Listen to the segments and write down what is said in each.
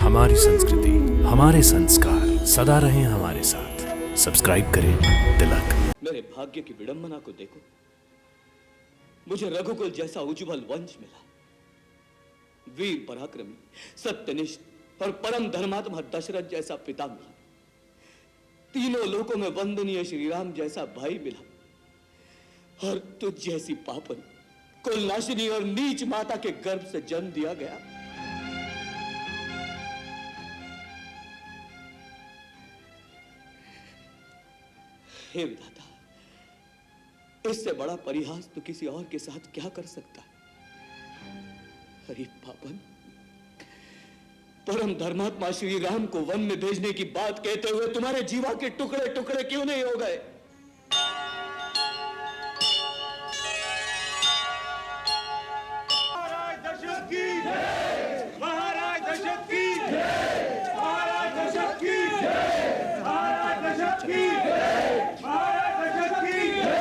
हमारी संस्कृति, हमारे संस्कार सदा रहें हमारे साथ। सब्सक्राइब करें तिलक। मेरे भाग्य की विडंबना को देखो, मुझे रघुकुल जैसा उज्जवल वंश मिला। वीर पराक्रमी, सत्यनिष्ठ और परम धर्मात्मा दशरथ जैसा पिता मिला। तीनों लोकों में वंदनीय श्री राम जैसा भाई मिला। और तुझ जैसी पापन, कुलनाशिनी और नीच माता के गर्भ से जन्म दिया गया। हे विधाता, इससे बड़ा परिहास तो किसी और के साथ क्या कर सकता है। अरे पापन, परम धर्मात्मा श्री राम को वन में भेजने की बात कहते हुए तुम्हारे जीवा के टुकड़े टुकड़े क्यों नहीं हो गए। महाराज दशरथ की जय, महाराज दशरथ की जय, महाराज दशरथ की जय, महाराज दशरथ की जय, महाराज दशरथ की जय,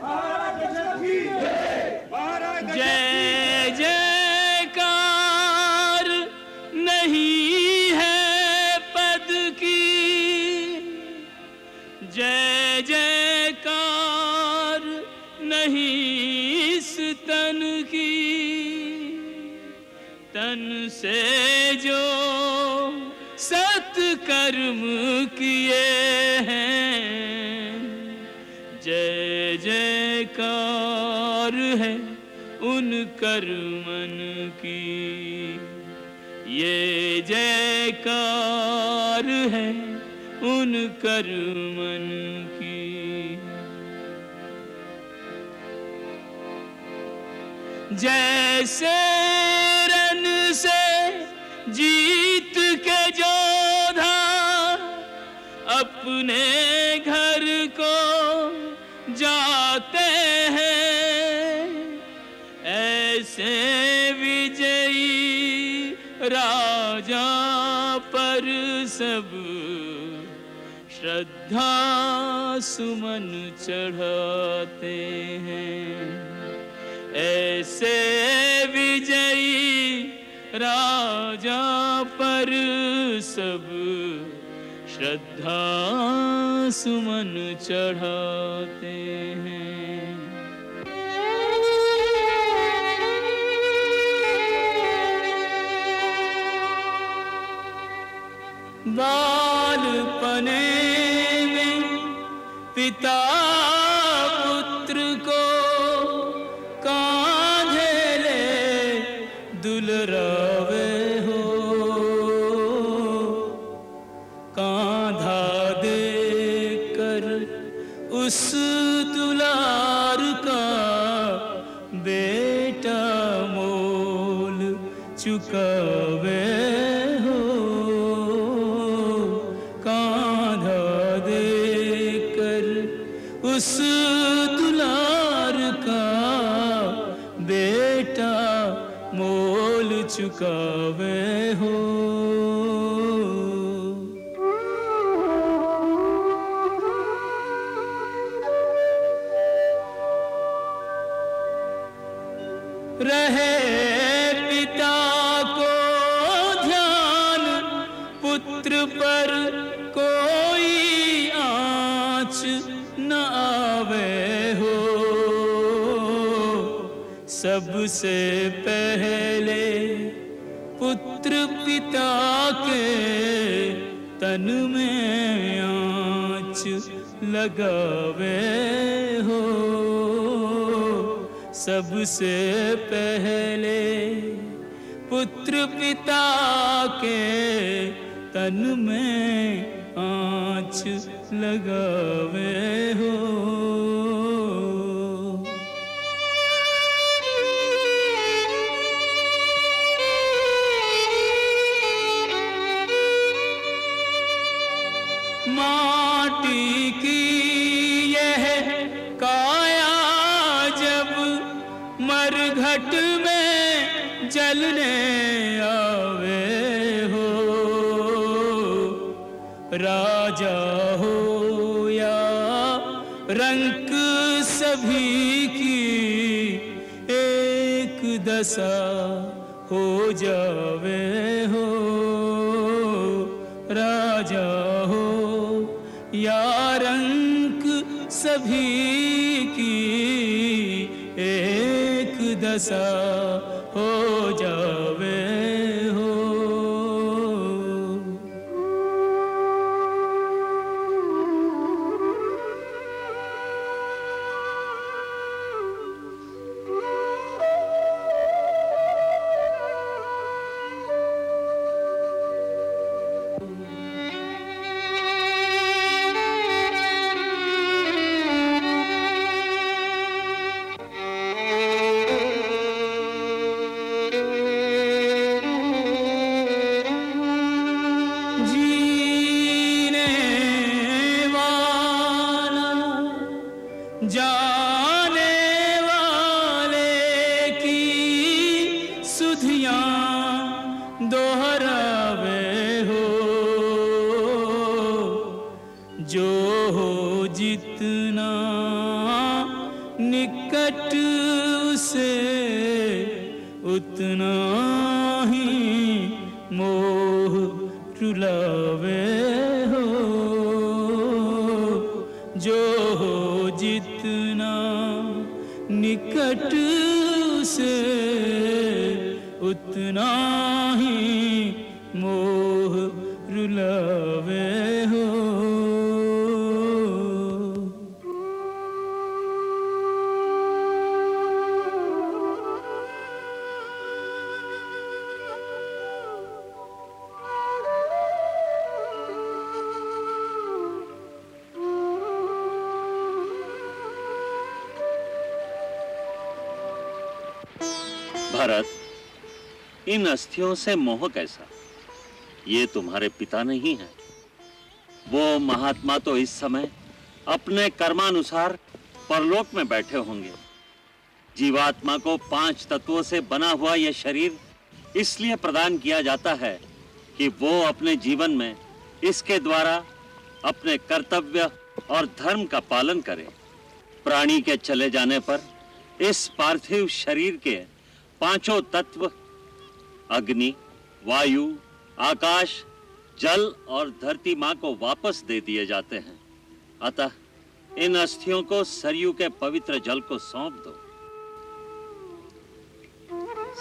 महाराज दशरथ की जय, महाराज जय जयकार नहीं है पद की, जय जयकार नहीं इस तन की, तन से जो सत्कर्म किए हैं, जय जयकार है उन कर्मन की, ये जयकार है उन कर्मन की। जैसे रन से जीत के जोधा अपने घर को जाते हैं, ऐसे विजयी राजा पर सब श्रद्धा सुमन चढ़ाते हैं। ऐसे विजयी राजा पर सब श्रद्धा सुमन चढ़ाते हैं। बालपने में पिता पुत्र को कांधे ले दुलरावे हो, कांधा दे कर उस दुलार का बेटा मोल चुकावे हो, कांधा दे कर उस दुलार का बेटा मोल चुकावे हो। रहे पिता को ध्यान, पुत्र पर कोई आँच न आवे हो, सबसे पहले पुत्र पिता के तन में आँच लगावे हो, सबसे पहले पुत्र पिता के तन में आँच लगावे हो। माटी की यह काया जब मरघट में जलने आवे हो, राजा हो या रंक सभी की एक दशा हो जावे हो, राजा हो या रंक सभी की एक दशा हो जावे हो। जीने वाला जाने वाले की सुधियां दोहरावे हो। जो हो जितना निकट उसे उतना ही मोह रुलावे हो। जो हो जितना निकट से उतना ही मोह रुलावे हो। भरत, इन अस्थियों से मोह कैसा? ये तुम्हारे पिता नहीं है। वो महात्मा तो इस समय अपने कर्मानुसार परलोक में बैठे होंगे। जीवात्मा को 5 तत्वों से बना हुआ यह शरीर इसलिए प्रदान किया जाता है कि वो अपने जीवन में इसके द्वारा अपने कर्तव्य और धर्म का पालन करे। प्राणी के चले जाने पर इस पार्थिव शरीर के 5 तत्व अग्नि, वायु, आकाश, जल और धरती मां को वापस दे दिए जाते हैं। अतः इन अस्थियों को सरयू के पवित्र जल को सौंप दो।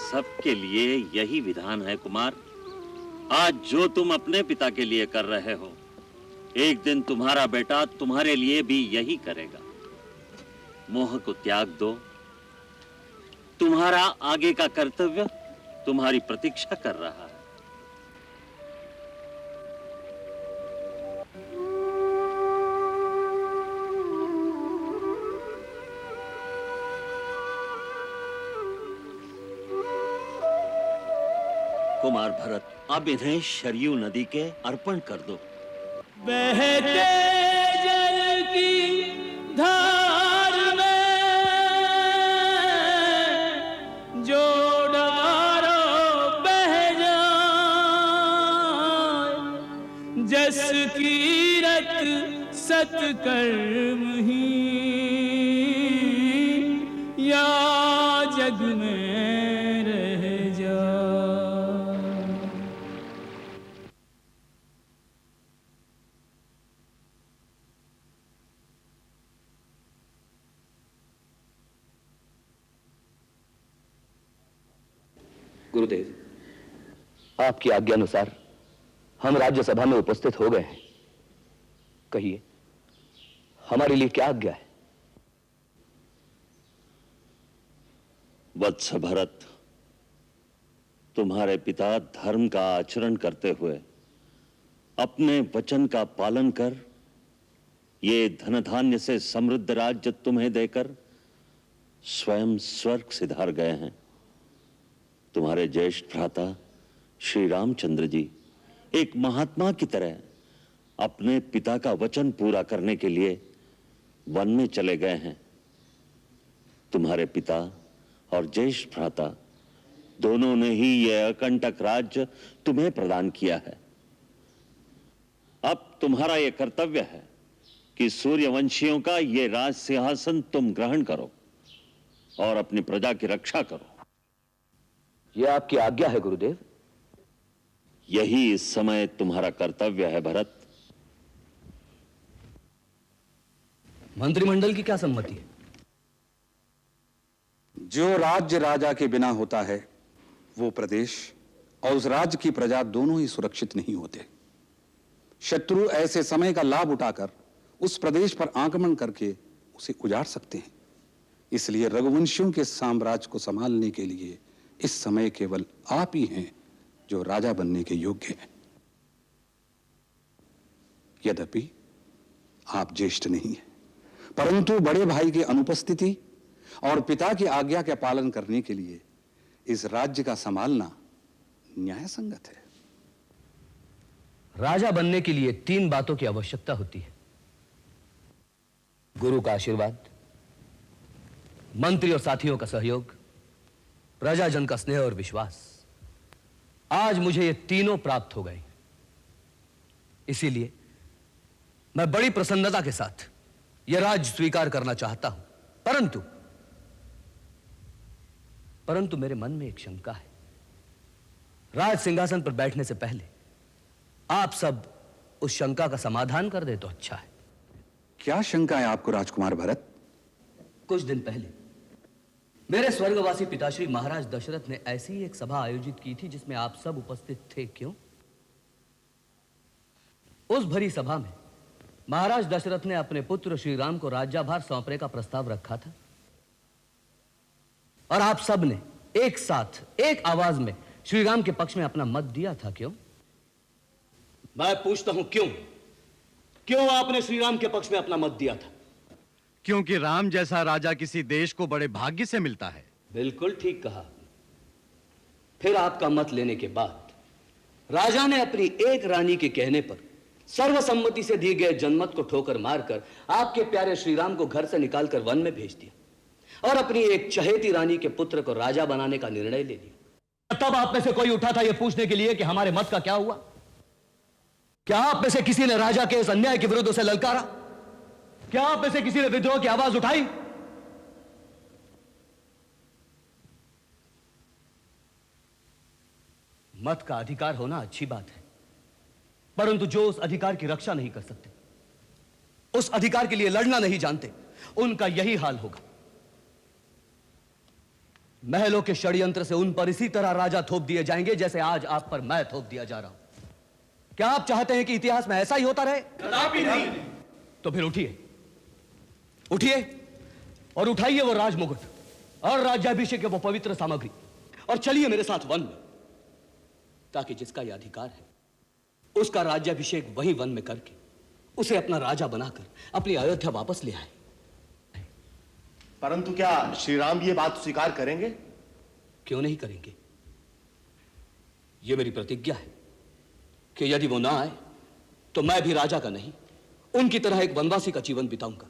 सबके लिए यही विधान है कुमार। आज जो तुम अपने पिता के लिए कर रहे हो, एक दिन तुम्हारा बेटा तुम्हारे लिए भी यही करेगा। मोह को त्याग दो। तुम्हारा आगे का कर्तव्य तुम्हारी प्रतीक्षा कर रहा है। कुमार भरत, अब इन्हें शरयू नदी के अर्पण कर दो। बहते जल की धार में जो डारो बह जाए, जस कीरत सत्कर्म ही या जग में रह जाए। गुरुदेव, आपकी आज्ञानुसार हम राज्यसभा में उपस्थित हो गए हैं। कहिए, हमारे लिए क्या आज्ञा है? वत्स भरत, तुम्हारे पिता धर्म का आचरण करते हुए अपने वचन का पालन कर ये धन धान्य से समृद्ध राज्य तुम्हें देकर स्वयं स्वर्ग सिधार गए हैं। तुम्हारे ज्येष्ठ भ्राता श्री रामचंद्र जी एक महात्मा की तरह अपने पिता का वचन पूरा करने के लिए वन में चले गए हैं। तुम्हारे पिता और ज्येष्ठ भ्राता दोनों ने ही यह अकंटक राज्य तुम्हें प्रदान किया है। अब तुम्हारा यह कर्तव्य है कि सूर्यवंशियों का यह राज सिंहासन तुम ग्रहण करो और अपनी प्रजा की रक्षा करो। यह आपकी आज्ञा है गुरुदेव। यही इस समय तुम्हारा कर्तव्य है भरत। मंत्रिमंडल की क्या सम्मति है? जो राज्य राजा के बिना होता है वो प्रदेश और उस राज्य की प्रजा दोनों ही सुरक्षित नहीं होते। शत्रु ऐसे समय का लाभ उठाकर उस प्रदेश पर आक्रमण करके उसे उजाड़ सकते हैं। इसलिए रघुवंशियों के साम्राज्य को संभालने के लिए इस समय केवल आप ही हैं जो राजा बनने के योग्य हैं। यद्यपि आप ज्येष्ठ नहीं हैं, परंतु बड़े भाई की अनुपस्थिति और पिता की आज्ञा के पालन करने के लिए इस राज्य का संभालना न्याय संगत है। राजा बनने के लिए 3 बातों की आवश्यकता होती है: गुरु का आशीर्वाद, मंत्री और साथियों का सहयोग, प्रजाजन का स्नेह और विश्वास। आज मुझे ये तीनों प्राप्त हो गए। इसीलिए मैं बड़ी प्रसन्नता के साथ यह राज्य स्वीकार करना चाहता हूं। परंतु मेरे मन में एक शंका है। राज सिंहासन पर बैठने से पहले आप सब उस शंका का समाधान कर दे तो अच्छा है। क्या शंका है आपको राजकुमार भरत? कुछ दिन पहले मेरे स्वर्गवासी पिताश्री महाराज दशरथ ने ऐसी ही एक सभा आयोजित की थी जिसमें आप सब उपस्थित थे। क्यों? उस भरी सभा में महाराज दशरथ ने अपने पुत्र श्री राम को राज्यभार सौंपने का प्रस्ताव रखा था और आप सब ने एक साथ एक आवाज में श्री राम के पक्ष में अपना मत दिया था। क्यों? मैं पूछता हूं क्यों आपने श्री राम के पक्ष में अपना मत दिया था? क्योंकि राम जैसा राजा किसी देश को बड़े भाग्य से मिलता है। बिल्कुल ठीक कहा। फिर आपका मत लेने के बाद राजा ने अपनी एक रानी के कहने पर सर्वसम्मति से दिए गए जनमत को ठोकर मारकर आपके प्यारे श्री राम को घर से निकालकर वन में भेज दिया और अपनी एक चहेती रानी के पुत्र को राजा बनाने का निर्णय ले लिया। तब आप में से कोई उठा था यह पूछने के लिए कि हमारे मत का क्या हुआ? क्या आप में से किसी ने राजा के इस अन्याय के विरुद्ध उसे ललकारा? क्या आप में से किसी ने विद्रोह की आवाज उठाई? मत का अधिकार होना अच्छी बात है, परंतु जो उस अधिकार की रक्षा नहीं कर सकते, उस अधिकार के लिए लड़ना नहीं जानते, उनका यही हाल होगा। महलों के षड्यंत्र से उन पर इसी तरह राजा थोप दिए जाएंगे जैसे आज आप पर मैं थोप दिया जा रहा हूं। क्या आप चाहते हैं कि इतिहास में ऐसा ही होता रहे? कदापि नहीं। तो फिर उठिए और उठाइए वो राजमुकुट और राज्याभिषेक के वो पवित्र सामग्री और चलिए मेरे साथ वन में, ताकि जिसका यह अधिकार है उसका राज्याभिषेक वही वन में करके उसे अपना राजा बनाकर अपनी अयोध्या वापस ले आए। परंतु क्या श्री राम ये बात स्वीकार करेंगे? क्यों नहीं करेंगे? यह मेरी प्रतिज्ञा है कि यदि वो ना आए तो मैं भी राजा का नहीं, उनकी तरह एक वनवासी का जीवन बिताऊंगा।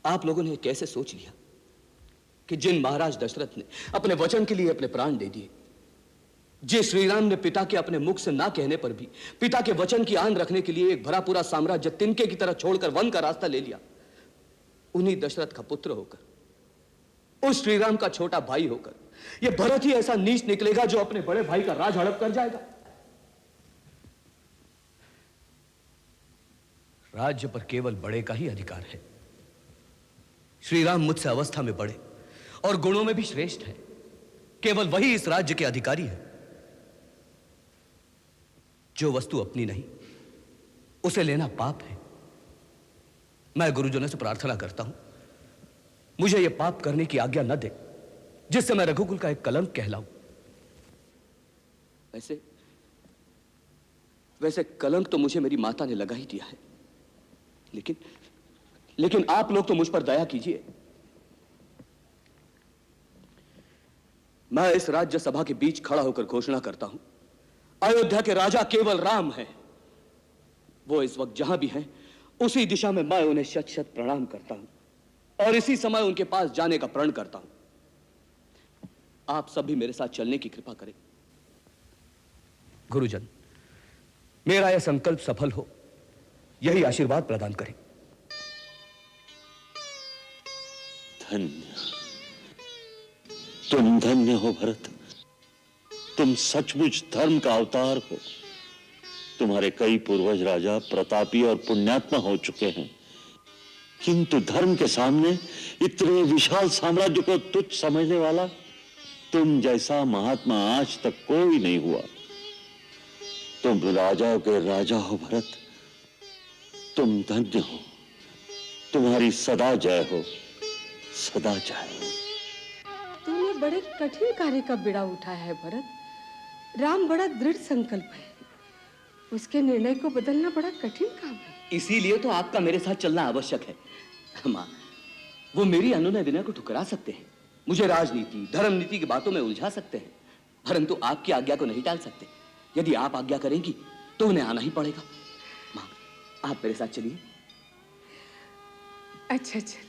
आप लोगों ने कैसे सोच लिया कि जिन महाराज दशरथ ने अपने वचन के लिए अपने प्राण दे दिए, जिस श्री राम ने पिता के अपने मुख से ना कहने पर भी पिता के वचन की आन रखने के लिए एक भरा पूरा साम्राज्य तिनके की तरह छोड़कर वन का रास्ता ले लिया, उन्हीं दशरथ का पुत्र होकर, उस श्री राम का छोटा भाई होकर यह भरत ही ऐसा नीच निकलेगा जो अपने बड़े भाई का राज हड़प कर जाएगा? राज्य पर केवल बड़े का ही अधिकार है। श्री राम मुझसे अवस्था में बड़े और गुणों में भी श्रेष्ठ है। केवल वही इस राज्य के अधिकारी है। जो वस्तु अपनी नहीं उसे लेना पाप है। मैं गुरुजनों से प्रार्थना करता हूं मुझे यह पाप करने की आज्ञा न दे जिससे मैं रघुकुल का एक कलंक कहलाऊं। वैसे कलंक तो मुझे मेरी माता ने लगा ही दिया है, लेकिन आप लोग तो मुझ पर दया कीजिए। मैं इस राज्य सभा के बीच खड़ा होकर घोषणा करता हूं, अयोध्या के राजा केवल राम हैं। वो इस वक्त जहां भी हैं उसी दिशा में मैं उन्हें शत शत प्रणाम करता हूं और इसी समय उनके पास जाने का प्रण करता हूं। आप सब भी मेरे साथ चलने की कृपा करें। गुरुजन, मेरा यह संकल्प सफल हो, यही आशीर्वाद प्रदान करें। धन्य, तुम धन्य हो भरत। तुम सचमुच धर्म का अवतार हो। तुम्हारे कई पूर्वज राजा प्रतापी और पुण्यात्मा हो चुके हैं, किंतु धर्म के सामने इतने विशाल साम्राज्य को तुच्छ समझने वाला तुम जैसा महात्मा आज तक कोई नहीं हुआ। तुम राजाओं के राजा हो भरत, तुम धन्य हो। तुम्हारी सदा जय हो, सदा जय हो। तूने बड़े कठिन कार्य का बीड़ा उठाया है भरत। राम बड़ा दृढ़ संकल्प है, उसके निर्णय को बदलना बड़ा कठिन काम है। इसीलिए तो आपका मेरे साथ चलना आवश्यक है। माँ, वो मेरी अनुनय विनय को ठुकरा सकते हैं, मुझे राजनीति धर्म नीति की बातों में उलझा सकते हैं, परंतु आपकी आज्ञा को नहीं टाल सकते। यदि आप आज्ञा करेंगी तो उन्हें आना ही पड़ेगा। माँ, आप मेरे साथ चलिए। अच्छा चल,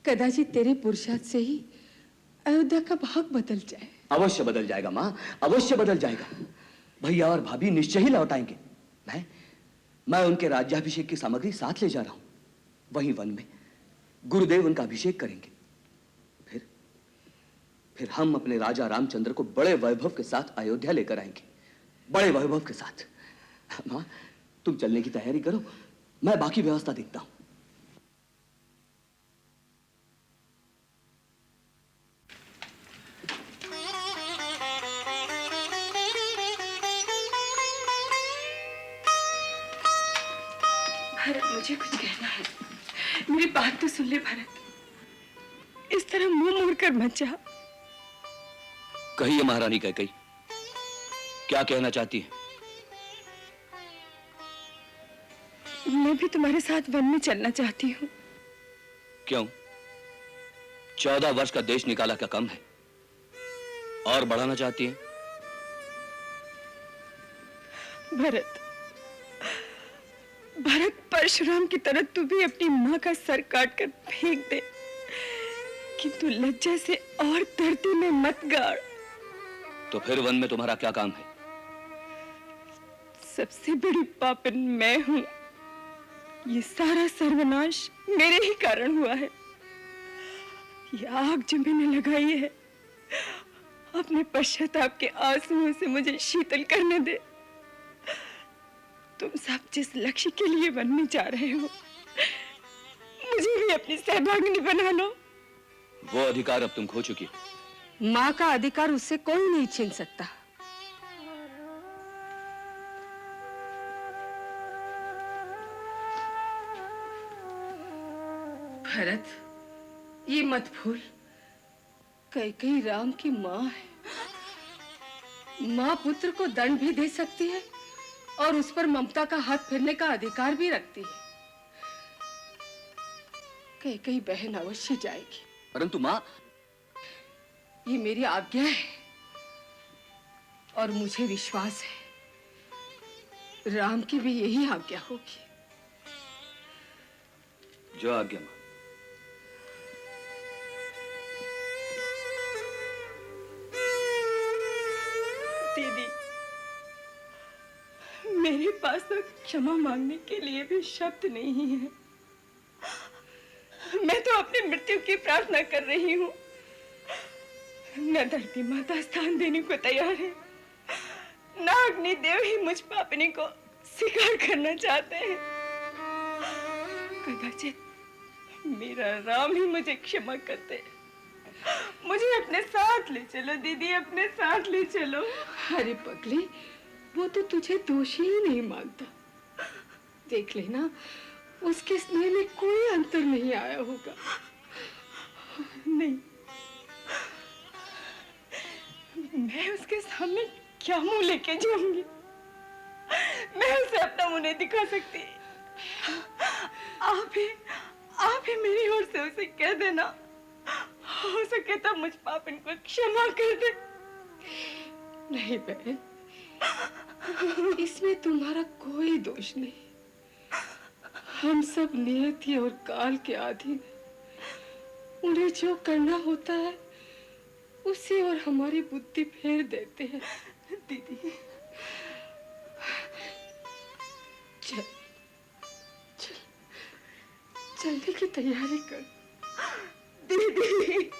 कदाचित तेरे पुरुषार्थ से ही अयोध्या का भाग बदल जाए। अवश्य बदल जाएगा माँ, अवश्य बदल जाएगा। भैया और भाभी निश्चय ही लौट आएंगे। मैं उनके राज्याभिषेक की सामग्री साथ ले जा रहा हूं। वहीं वन में गुरुदेव उनका अभिषेक करेंगे। फिर हम अपने राजा रामचंद्र को बड़े वैभव के साथ अयोध्या लेकर आएंगे, बड़े वैभव के साथ। माँ, तुम चलने की तैयारी करो, मैं बाकी व्यवस्था देखता हूं। भरत, मुझे कुछ कहना है, मेरी बात तो सुन ले भरत। इस तरह मुंह मोड़कर मत जा। कहिए महारानी कैकेयी, क्या कहना चाहती है? मैं भी तुम्हारे साथ वन में चलना चाहती हूँ। क्यों? 14 वर्ष का देश निकाला क्या कम है? और बढ़ाना चाहती है? भरत, परशुराम की तरह तू भी अपनी माँ का सर काट कर फेंक दे, किंतु लज्जा से और धरती में मत गाड़। तो फिर वन में तुम्हारा क्या काम है? सबसे बड़ी पापन मैं हूं। ये सारा सर्वनाश मेरे ही कारण हुआ है। ये आग जो मैंने लगाई है, अपने पश्चाताप के आंसुओं से मुझे शीतल करने दे। तुम सब जिस लक्ष्य के लिए वन में जा रहे हो, मुझे भी अपनी सहभागिनी बना लो। वो अधिकार अब तुम खो चुकी हो। माँ का अधिकार उससे कोई नहीं छीन सकता। भरत, ये मत भूल, कैकेयी राम की माँ है। माँ पुत्र को दंड भी दे सकती है और उस पर ममता का हाथ फेरने का अधिकार भी रखती है। कैकेयी बहन अवश्य जाएगी। परंतु माँ, ये मेरी आज्ञा है और मुझे विश्वास है राम की भी यही आज्ञा होगी। जो आज्ञा माँ। दीदी, मेरे पास तो क्षमा मांगने के लिए भी शब्द नहीं है। मैं तो अपनी मृत्यु की प्रार्थना कर रही हूँ। न धरती माता स्थान देने को तैयार है, न अग्निदेव ही मुझ पापनी को स्वीकार करना चाहते हैं। कदाचित मेरा राम ही मुझे क्षमा करते। मुझे अपने साथ ले चलो दीदी, अपने साथ ले चलो। अरे पगली, वो तो तुझे दोषी ही नहीं मानता। देख लेना, उसके स्नेह में कोई अंतर नहीं आया होगा। नहीं, मैं उसके सामने क्या मुंह लेके जाऊंगी? मैं उसे अपना मुंह नहीं दिखा सकती। आप ही मेरी ओर से उसे कह देना, हो सके तो मुझ पापन को क्षमा कर दे। नहीं बहन, इसमें तुम्हारा कोई दोष नहीं। हम सब नियति और काल के अधीन, उन्हें जो करना होता है उसी और हमारी बुद्धि फेर देते हैं। दीदी, चल चल, चलने की तैयारी कर। दीदी